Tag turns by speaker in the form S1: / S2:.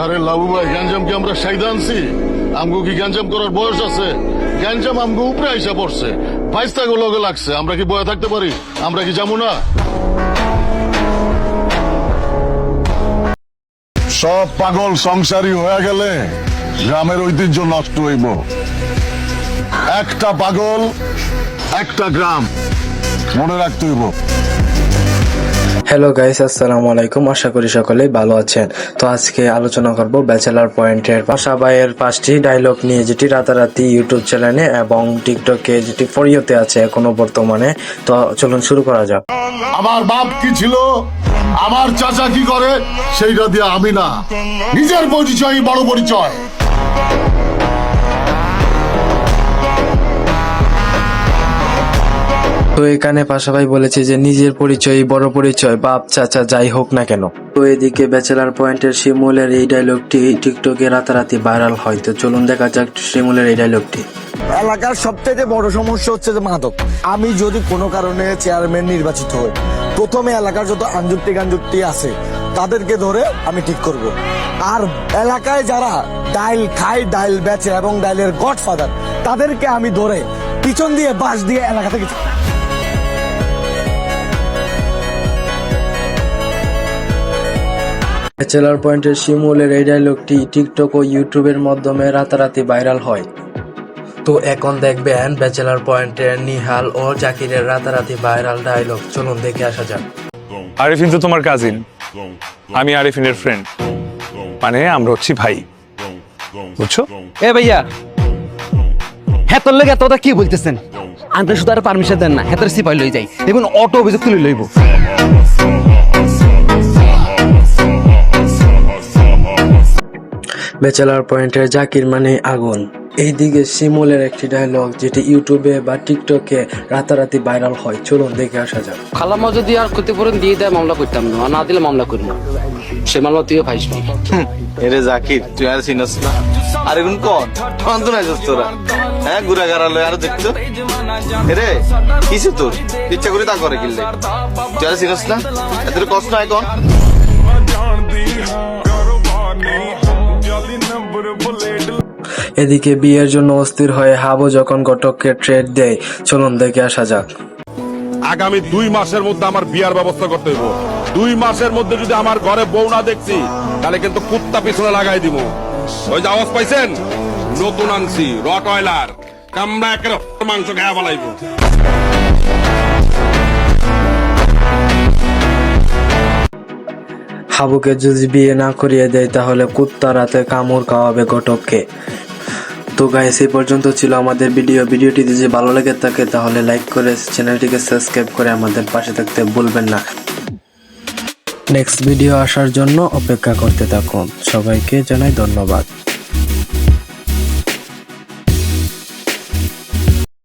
S1: আরে লাবু ভাই, গ্যাঞ্জাম কি আমরা সাইদা আনছি? আমগো কি গ্যাঞ্জাম করার বয়স আছে? গ্যাঞ্জাম আমগো উপরে আইসা পড়ছে, ফাইস্তা লগে লাগছে। আমরা কি বয়ে থাকতে পারি? আমরা কি যাবো না? সব পাগল সংসারী হয়ে গেলে গ্রামের ঐতিহ্য নষ্ট হইব। একটা পাগল একটা গ্রাম, মনে রাখতে হইব।
S2: হ্যালো গাইস, আসসালামু আলাইকুম। আশা করি সকলেই ভালো আছেন। তো আজকে আলোচনা করব ব্যাচেলার পয়েন্টের পাশা ভাইয়ের 5টি ডায়লগ নিয়ে, যেটি রাতারাতি ইউটিউব চ্যানেলে এবং টিকটকে যেটি ফরিয়তে আছে এখনো বর্তমানে। তো চলুন শুরু করা যাক।
S1: আমার বাপ কি ছিল, আমার চাচা কি করে, সেইটা দিয়ে আমি না, নিজের পরিচয় বড় পরিচয়।
S2: তো এখানে পাশা ভাই বলেছে যে নিজের পরিচয় বড় পরিচয়, বাপ চাচা যাই হোক না কেন। তো এদিকে ব্যাচেলার পয়েন্টের শিমুলের এই ডায়লগটি টিকটকে রাতারাতি ভাইরাল হয়। তো চলুন দেখা যাক শিমুলের এই ডায়লগটি।
S3: এলাকার সবচেয়ে বড় সমস্যা হচ্ছে যে মাদক। আমি যদি কোনো কারণে চেয়ারম্যান নির্বাচিত হই, প্রথমে এলাকার যত আঞ্জুক্তি আছে তাদেরকে ধরে আমি ঠিক করব। আর এলাকায় যারা ডাইল খায়, ডাইল বেচে এবং ডাইলের গডফাদার, তাদেরকে আমি ধরে পিছন দিয়ে বাঁশ দিয়ে এলাকা থেকে।
S2: ব্যাচেলার পয়েন্টের শিমুলের এই ডায়লগটি টিকটক ও ইউটিউবের মাধ্যমে রাতারাতি ভাইরাল হয়। তো এখন দেখবেন ব্যাচেলার পয়েন্টের নিহাল ও জাকিরের রাতারাতি ভাইরাল ডায়লগ। চলুন দেখে আসা যাক।
S4: আরিফিন তো তোমার কাজিন, আমি আরিফিনের ফ্রেন্ড, মানে আমরা হচ্ছি ভাই, বুঝছো?
S5: এ ভাইয়া, হেতর লেগে এতটা কি বলতেছেন? আনতে শুধু আর পারমিশন দেন না, হেতর সিপাই লই যাই, দেখুন অটো অভিযোগ তুলে লইব।
S2: ব্যাচেলার পয়েন্টের জাকির মানে আগুন। এইদিকে শিমুলের একটি ডায়লগ যেটি ইউটিউবে বা টিকটকে রাতারাতি ভাইরাল হয়। চলুন দেখে আসা যাক।
S6: খালাম্মা যদি আর ক্ষতিপূরণ দিয়ে দেয় মামলা করতাম না, আর না দিলে মামলা করবো। সে মামলা তুইও পাইস না।
S7: এরে জাকির, তুই আর চিনস না? আর এখন কোন তো নাই তোরা? হ্যাঁ, ঘুরা গাড়ালো আর দেখতো। এরে কিছু তোর ইচ্ছা করে তা করে কিনলে, তুই আর চিনস না? এত কষ্ট নাই কোন?
S2: এদিকে বিয়ের জন্য অস্থির হয়ে হাবু যখন ঘটককে ট্রেড দেয়। চলুন দেখে আসা যাক।
S8: আগামী 2 মাসের মধ্যে আমার বিয়ার ব্যবস্থা করতে হইব। 2 মাসের মধ্যে যদি আমার ঘরে বউ না দেখছি, তাহলে কিন্তু কুত্তা পিছনে লাগাই দিব। ওই যে আওয়াজ পাইছেন, নতুন আনছি রট অয়লার, কামড়া একের মাংস খাওয়া ফেলাইব।
S2: হাবুকে যদি বিয়ে না করিয়ে দেয় তাহলে কুত্তা রাতে কামড় খাওয়াবে ঘটককে। তো গাইস, এই পর্যন্ত ছিল আমাদের ভিডিওটি যদি ভালো লেগে থাকে তাহলে লাইক করে চ্যানেলটিকে সাবস্ক্রাইব করে আমাদের পাশে থাকতে ভুলবেন না। নেক্সট ভিডিও আসার জন্য অপেক্ষা করতে থাকুন। সবাইকে জানাই ধন্যবাদ।